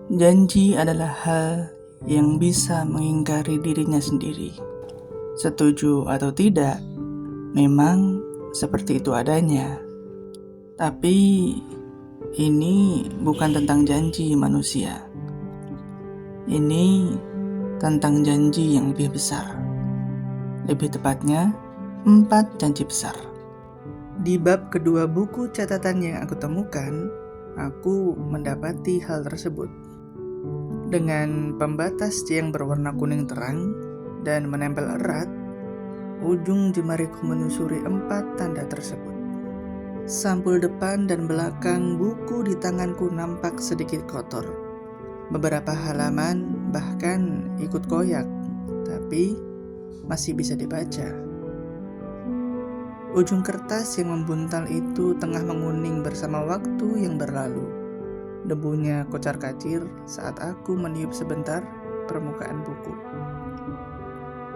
Janji adalah hal yang bisa mengingkari dirinya sendiri. Setuju atau tidak, memang seperti itu adanya. Tapi ini bukan tentang janji manusia. Ini tentang janji yang lebih besar. Lebih tepatnya, 4 janji besar. Di bab kedua buku catatan yang aku temukan, aku mendapati hal tersebut. Dengan pembatas yang berwarna kuning terang dan menempel erat, ujung jemariku menyusuri 4 tanda tersebut. Sampul depan dan belakang buku di tanganku nampak sedikit kotor. Beberapa halaman bahkan ikut koyak, tapi masih bisa dibaca. Ujung kertas yang membuntal itu tengah menguning bersama waktu yang berlalu. Debunya kocar-kacir saat aku meniup sebentar permukaan buku.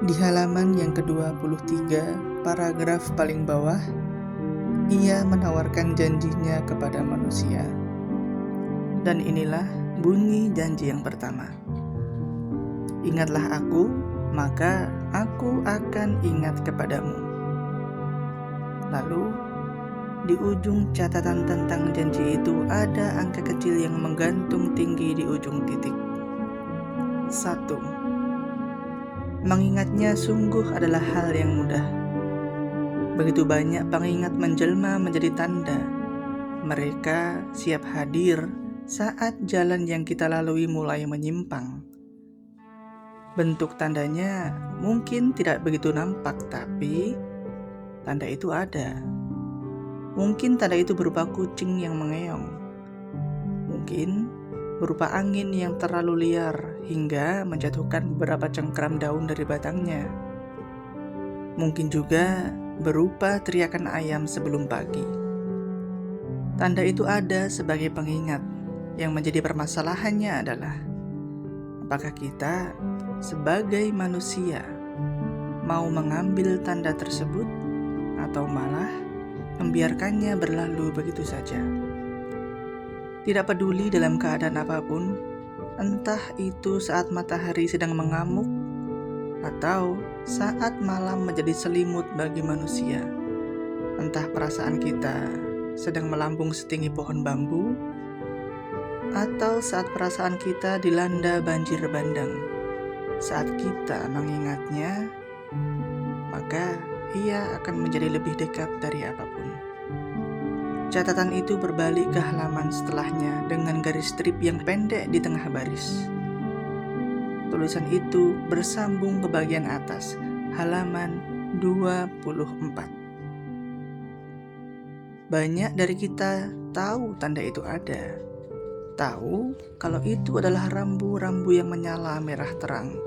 Di halaman yang ke-23, paragraf paling bawah, ia menawarkan janjinya kepada manusia. Dan inilah bunyi janji yang pertama. Ingatlah aku, maka aku akan ingat kepadamu. Lalu, di ujung catatan tentang janji itu ada angka kecil yang menggantung tinggi di ujung titik. 1. Mengingatnya sungguh adalah hal yang mudah. Begitu banyak pengingat menjelma menjadi tanda. Mereka siap hadir saat jalan yang kita lalui mulai menyimpang. Bentuk tandanya mungkin tidak begitu nampak, tapi tanda itu ada. Mungkin tanda itu berupa kucing yang mengeong. Mungkin berupa angin yang terlalu liar hingga menjatuhkan beberapa cengkram daun dari batangnya. Mungkin juga berupa teriakan ayam sebelum pagi. Tanda itu ada sebagai pengingat. Yang menjadi permasalahannya adalah apakah kita sebagai manusia mau mengambil tanda tersebut atau malah membiarkannya berlalu begitu saja. Tidak peduli dalam keadaan apapun, entah itu saat matahari sedang mengamuk atau saat malam menjadi selimut bagi manusia. Entah perasaan kita sedang melambung setinggi pohon bambu atau saat perasaan kita dilanda banjir bandang. Saat kita mengingatnya, maka ia akan menjadi lebih dekat dari apapun. Catatan itu berbalik ke halaman setelahnya dengan garis strip yang pendek di tengah baris. Tulisan itu bersambung ke bagian atas, halaman 24. Banyak dari kita tahu tanda itu ada. Tahu kalau itu adalah rambu-rambu yang menyala merah terang.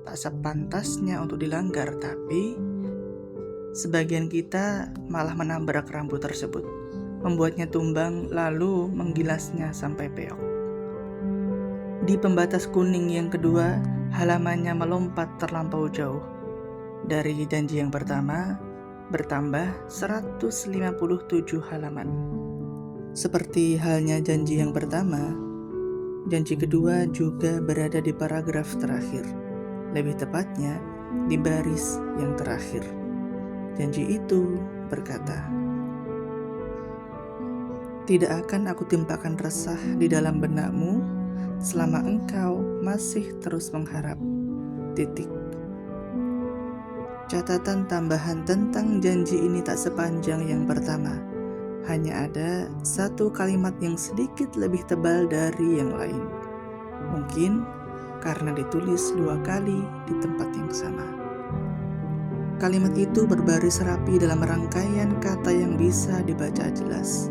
Tak sepantasnya untuk dilanggar, tapi sebagian kita malah menabrak rambu tersebut, membuatnya tumbang lalu menggilasnya sampai peok. Di pembatas kuning yang kedua, halamannya melompat terlampau jauh. Dari janji yang pertama, bertambah 157 halaman. Seperti halnya janji yang pertama, janji kedua juga berada di paragraf terakhir. Lebih tepatnya, di baris yang terakhir. Janji itu berkata, "Tidak akan aku timpakan resah di dalam benakmu selama engkau masih terus mengharap." Titik. Catatan tambahan tentang janji ini tak sepanjang yang pertama. Hanya ada satu kalimat yang sedikit lebih tebal dari yang lain. Mungkin karena ditulis 2 kali di tempat yang sama. Kalimat itu berbaris rapi dalam rangkaian kata yang bisa dibaca jelas.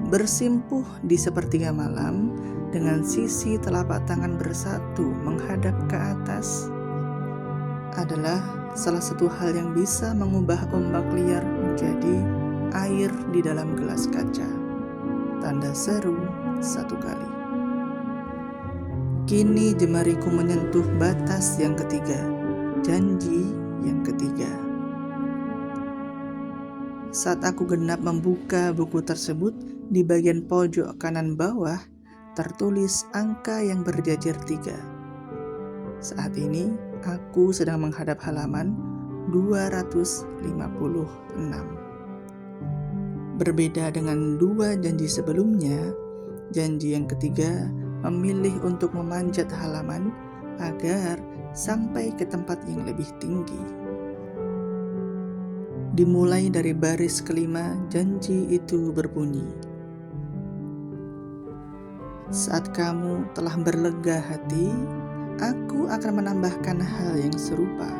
Bersimpuh di sepertiga malam dengan sisi telapak tangan bersatu menghadap ke atas adalah salah satu hal yang bisa mengubah ombak liar menjadi air di dalam gelas kaca. Tanda seru 1 kali. Kini jemariku menyentuh batas yang ketiga, janji yang ketiga. Saat aku genap membuka buku tersebut, di bagian pojok kanan bawah tertulis angka yang berjajar 3. Saat ini aku sedang menghadap halaman 256. Berbeda dengan 2 janji sebelumnya, janji yang ketiga memilih untuk memanjat halaman agar sampai ke tempat yang lebih tinggi. Dimulai dari baris kelima, janji itu berbunyi, "Saat kamu telah berlega hati, aku akan menambahkan hal yang serupa.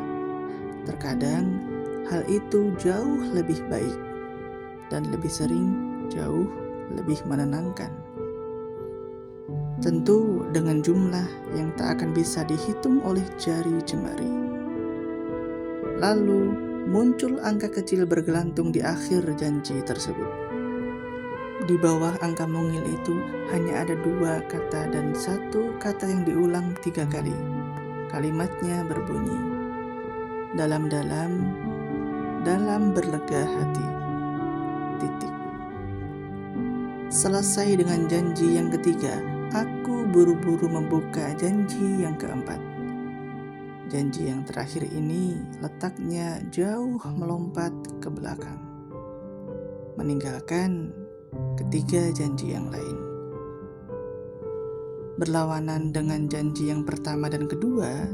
Terkadang hal itu jauh lebih baik dan lebih sering jauh lebih menenangkan. Tentu dengan jumlah yang tak akan bisa dihitung oleh jari jemari." Lalu muncul angka kecil bergelantung di akhir janji tersebut. Di bawah angka mungil itu hanya ada 2 kata dan 1 kata yang diulang 3 kali. Kalimatnya berbunyi, "Dalam-dalam, dalam berlega hati." Titik. Selesai dengan janji yang ketiga, aku buru-buru membuka janji yang keempat. Janji yang terakhir ini letaknya jauh melompat ke belakang, meninggalkan ketiga janji yang lain. Berlawanan dengan janji yang pertama dan kedua,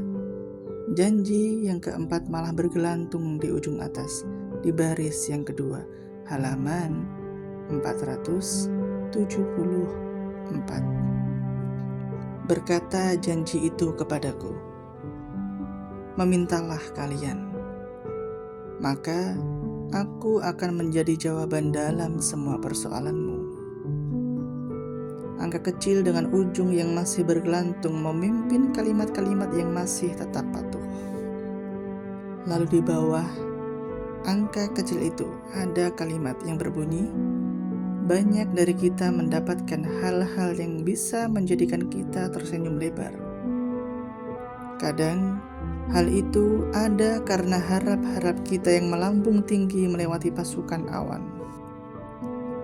janji yang keempat malah bergelantung di ujung atas, di baris yang kedua, halaman 474. Berkata janji itu kepadaku, "Memintalah kalian, maka aku akan menjadi jawaban dalam semua persoalanmu." Angka kecil dengan ujung yang masih bergelantung memimpin kalimat-kalimat yang masih tetap patuh. Lalu di bawah angka kecil itu ada kalimat yang berbunyi, "Banyak dari kita mendapatkan hal-hal yang bisa menjadikan kita tersenyum lebar. Kadang hal itu ada karena harap-harap kita yang melambung tinggi melewati pasukan awan.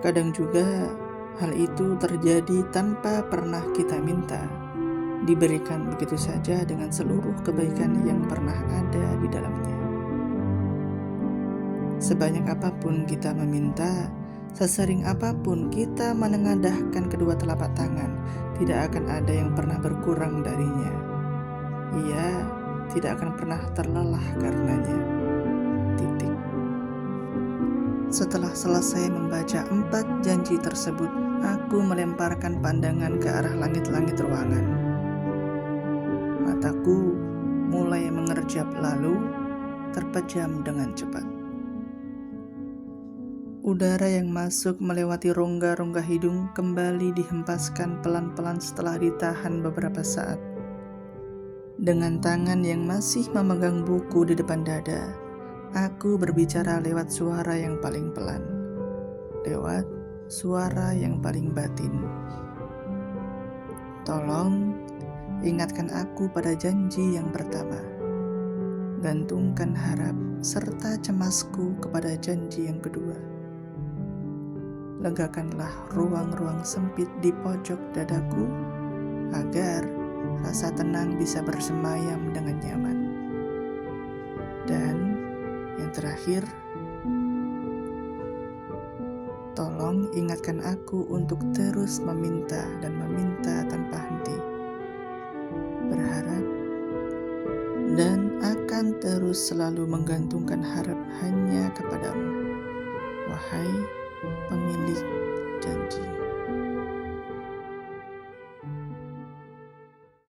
Kadang juga hal itu terjadi tanpa pernah kita minta, diberikan begitu saja dengan seluruh kebaikan yang pernah ada di dalamnya. Sebanyak apapun kita meminta, sesering apapun kita menengadahkan kedua telapak tangan, tidak akan ada yang pernah berkurang darinya. Ia tidak akan pernah terlelah karenanya." Titik. Setelah selesai membaca 4 janji tersebut, aku melemparkan pandangan ke arah langit-langit ruangan. Mataku mulai mengerjap lalu terpejam dengan cepat. Udara yang masuk melewati rongga-rongga hidung kembali dihempaskan pelan-pelan setelah ditahan beberapa saat. Dengan tangan yang masih memegang buku di depan dada, aku berbicara lewat suara yang paling pelan, lewat suara yang paling batin. "Tolong ingatkan aku pada janji yang pertama. Gantungkan harap serta cemasku kepada janji yang kedua. Legakanlah ruang-ruang sempit di pojok dadaku agar rasa tenang bisa bersemayam dengan nyaman. Dan yang terakhir, tolong ingatkan aku untuk terus meminta dan meminta tanpa henti. Berharap dan akan terus selalu menggantungkan harap hanya kepadamu, wahai pemilik